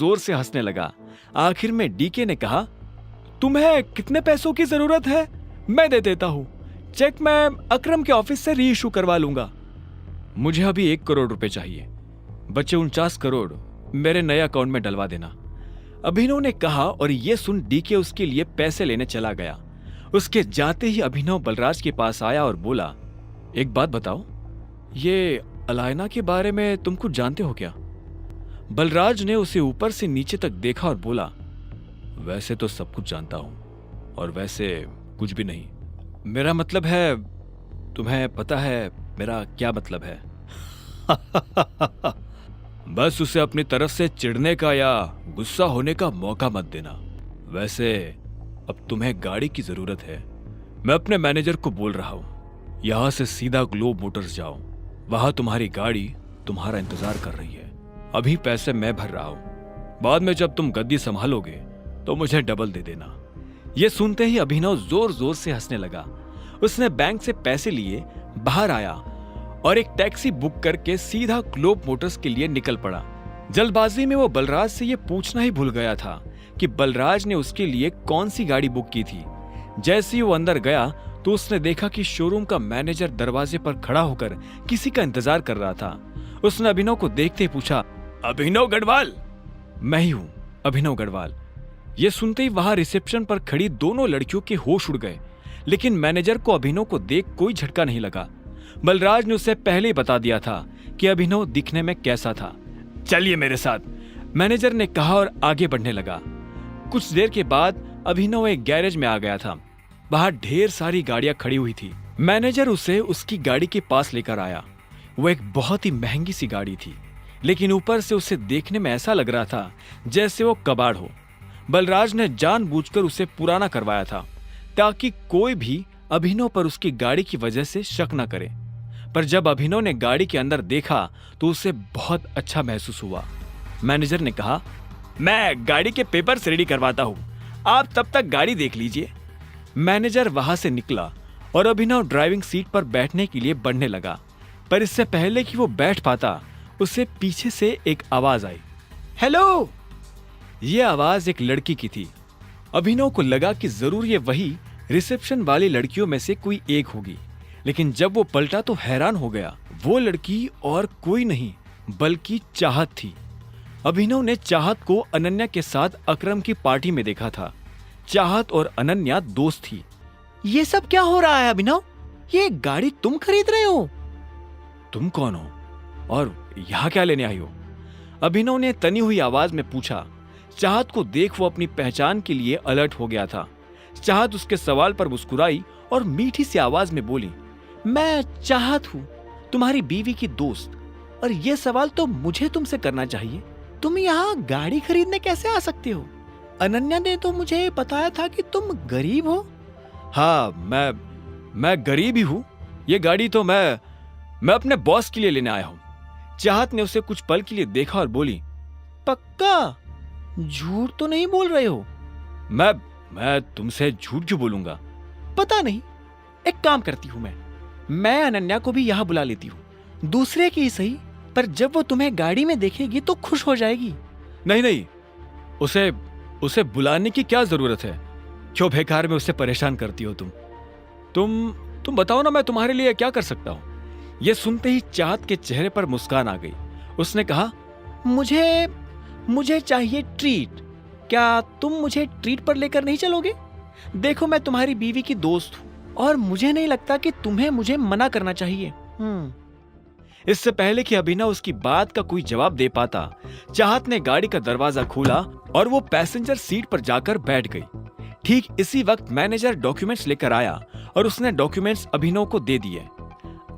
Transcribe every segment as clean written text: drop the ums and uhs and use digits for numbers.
जोर से हंसने लगा। आखिर में डीके ने कहा, तुम्हें कितने पैसों की जरूरत है? मैं दे देता हूं। चेक मैं अकरम के ऑफिस से री इशू करवा लूंगा। मुझे अभी 1 करोड़ रुपए चाहिए, बचे 49 करोड़ मेरे नए अकाउंट में डलवा देना, अभिनव ने कहा। और यह सुन डीके उसके लिए पैसे लेने चला गया। उसके जाते ही अभिनव बलराज के पास आया और बोला, एक बात बताओ, ये अलायना के बारे में तुम कुछ जानते हो क्या? बलराज ने उसे ऊपर से नीचे तक देखा और बोला, वैसे तो सब कुछ जानता हूं, और वैसे कुछ भी नहीं। मेरा मतलब है, तुम्हें पता है मेरा क्या मतलब है? बस उसे अपनी तरफ से चिढ़ने का या गुस्सा होने का मौका मत देना। वैसे अब तुम्हें गाड़ी की जरूरत है। मैं अपने मैनेजर को बोल रहा हूं, यहां से सीधा ग्लोब मोटर्स जाओ, वहां तुम्हारी गाड़ी तुम्हारा इंतजार कर रही है। अभी पैसे मैं भर रहा हूं, बाद में जब तुम गद्दी संभालोगे तो मुझे डबल दे देना। यह सुनते ही अभिनव जोर जोर से हंसने लगा। उसने बैंक से पैसे लिए बाहर आया और एक टैक्सी बुक करके सीधा ग्लोब मोटर्स के लिए निकल पड़ा। जल्दबाजी में वो बलराज से यह पूछना ही भूल गया था कि बलराज ने उसके लिए कौन सी गाड़ी बुक की थी। जैसे ही वो अंदर गया तो उसने देखा कि शोरूम का मैनेजर दरवाजे पर खड़ा होकर किसी का इंतजार कर रहा था। उसने अभिनव को देखते ही पूछा, अभिनव गढ़वाल? मैं ही हूं, अभिनव गढ़वाल। यह सुनते ही वहां रिसेप्शन पर खड़ी दोनों लड़कियों के होश उड़ गए, लेकिन मैनेजर को अभिनव को देख कोई झटका नहीं लगा। बलराज ने उसे पहले ही बता दिया था कि अभिनव दिखने में कैसा था। चलिए मेरे साथ, मैनेजर ने कहा और आगे बढ़ने लगा। कुछ देर के बाद अभिनव एक गैरेज में आ गया था। बाहर ढेर सारी गाड़ियां खड़ी हुई थी। मैनेजर उसे उसकी गाड़ी के पास लेकर आया। वो एक बहुत ही महंगी सी गाड़ी थी, लेकिन ऊपर से उसे देखने में ऐसा लग रहा था जैसे वो कबाड़ हो। बलराज ने जानबूझकर उसे पुराना करवाया था ताकि कोई भी अभिनव पर उसकी गाड़ी की वजह से शक न करे। पर जब अभिनव ने गाड़ी के अंदर देखा तो उसे बहुत अच्छा महसूस हुआ। मैनेजर ने कहा, मैं गाड़ी के पेपर्स रेडी करवाता हूं, आप तब तक गाड़ी देख लीजिए। मैनेजर वहां से निकला और अभिनव ड्राइविंग सीट पर बैठने के लिए बढ़ने लगा, पर इससे पहले कि वो बैठ पाता उसे पीछे से एक आवाज आई, हेलो। यह आवाज एक लड़की की थी। अभिनव को लगा कि जरूर ये वही रिसेप्शन वाली लड़कियों में से कोई एक होगी, लेकिन जब वो पलटा तो हैरान हो गया। वो लड़की और कोई नहीं बल्कि चाहत थी। अभिनव ने चाहत को अनन्या के साथ अकरम की पार्टी में देखा था। चाहत और अनन्या दोस्त थी। ये सब क्या हो रहा है अभिनव? ये गाड़ी तुम खरीद रहे हो? तुम कौन हो और यहाँ क्या लेने आई हो? अभिनव ने तनी हुई आवाज में पूछा। चाहत को देख वो अपनी पहचान के लिए अलर्ट हो गया था। चाहत उसके सवाल पर मुस्कुराई और मीठी सी आवाज में बोली, मैं चाहत हूँ, तुम्हारी बीवी की दोस्त, और ये सवाल तो मुझे तुमसे करना चाहिए। तुम यहाँ गाड़ी खरीदने कैसे आ सकते हो? अनन्या ने तो मुझे बताया था कि तुम गरीब हो। हाँ, मैं गरीब ही हूँ। ये गाड़ी तो मैं अपने बॉस के लिए लेने आया हूँ। चाहत ने उसे कुछ पल के लिए देखा और बोली, पक्का? झूठ तो नहीं बोल रहे हो? मैं तुमसे झूठ क्यों बोलूंगा? पता नहीं, एक काम करती हूँ, मैं अनन्या को भी यहाँ बुला लेती हूँ। दूसरे की ही सही, पर जब वो तुम्हें गाड़ी में देखेगी तो खुश हो जाएगी। नहीं, उसे बुलाने की क्या जरूरत है? क्यों बेकार में उसे परेशान करती हो तुम बताओ ना, मैं तुम्हारे लिए क्या कर सकता हूँ? यह सुनते ही चाहत के चेहरे पर मुस्कान आ गई। उसने कहा, मुझे चाहिए ट्रीट। क्या तुम मुझे ट्रीट पर लेकर नहीं चलोगे? देखो, मैं तुम्हारी बीवी की दोस्त हूं और मुझे नहीं लगता कि तुम्हें मुझे मना करना चाहिए। इससे पहले कि अभिनव उसकी बात का कोई जवाब दे पाता, चाहत ने गाड़ी का दरवाजा खोला और वो पैसेंजर सीट पर जाकर बैठ गई। ठीक इसी वक्त मैनेजर डॉक्यूमेंट्स लेकर आया और उसने डॉक्यूमेंट्स अभिनव को दे दिए।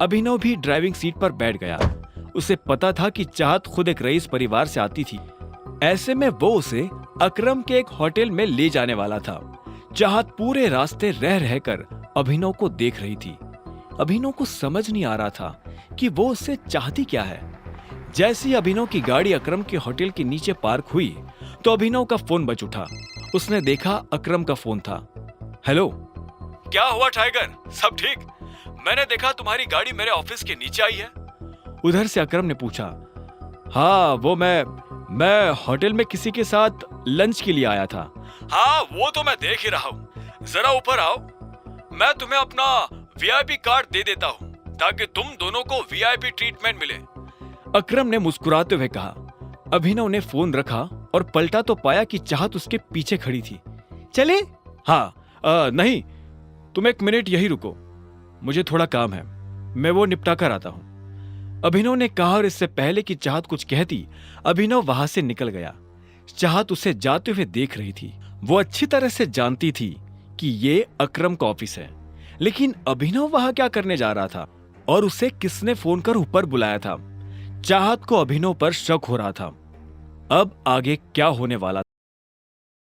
अभिनव भी ड्राइविंग सीट पर बैठ गया। उसे पता था कि चाहत खुद एक रईस परिवार से आती थी। ऐसे में वो उसे अकरम के एक होटल में ले जाने वाला था। चाहत पूरे रास्ते रह रहकर अभिनव को देख रही थी। अभिनव को समझ नहीं आ रहा था कि वो उससे चाहती क्या है। जैसे ही अभिनव की गाड़ी अकरम के होटल के नीचे पार्क हुई तो अभिनव का फोन बज उठा। उसने देखा अकरम का फोन था। हेलो, क्या हुआ टाइगर, सब ठीक? मैंने देखा तुम्हारी गाड़ी मेरे ऑफिस के नीचे आई है। उधर से अकरम ने पूछा। हाँ, वो मैं होटल में किसी के साथ लंच के लिए आया था। हाँ, वो तो मैं देख ही रहा हूँ। जरा ऊपर आओ, मैं तुम्हें अपना वीआईपी कार्ड दे देता हूँ ताकि तुम दोनों को वीआईपी ट्रीटमेंट मिले। अकरम ने मुस्कुराते हुए कहा। अभिनव ने फोन रखा और पलटा तो पाया कि चाहत उसके पीछे खड़ी थी। चले? हाँ, नहीं, तुम एक मिनट यही रुको, मुझे थोड़ा काम है, मैं वो निपटा कर आता हूं। अभिनव ने कहा और इससे पहले कि चाहत कुछ कहती, अभिनव वहां से निकल गया। चाहत उसे जाते हुए देख रही थी। वो अच्छी तरह से जानती थी कि ये अकरम का ऑफिस है, लेकिन अभिनव वहां क्या करने जा रहा था और उसे किसने फोन कर ऊपर बुलाया था। चाहत को अभिनव पर शक हो रहा था। अब आगे क्या होने वाला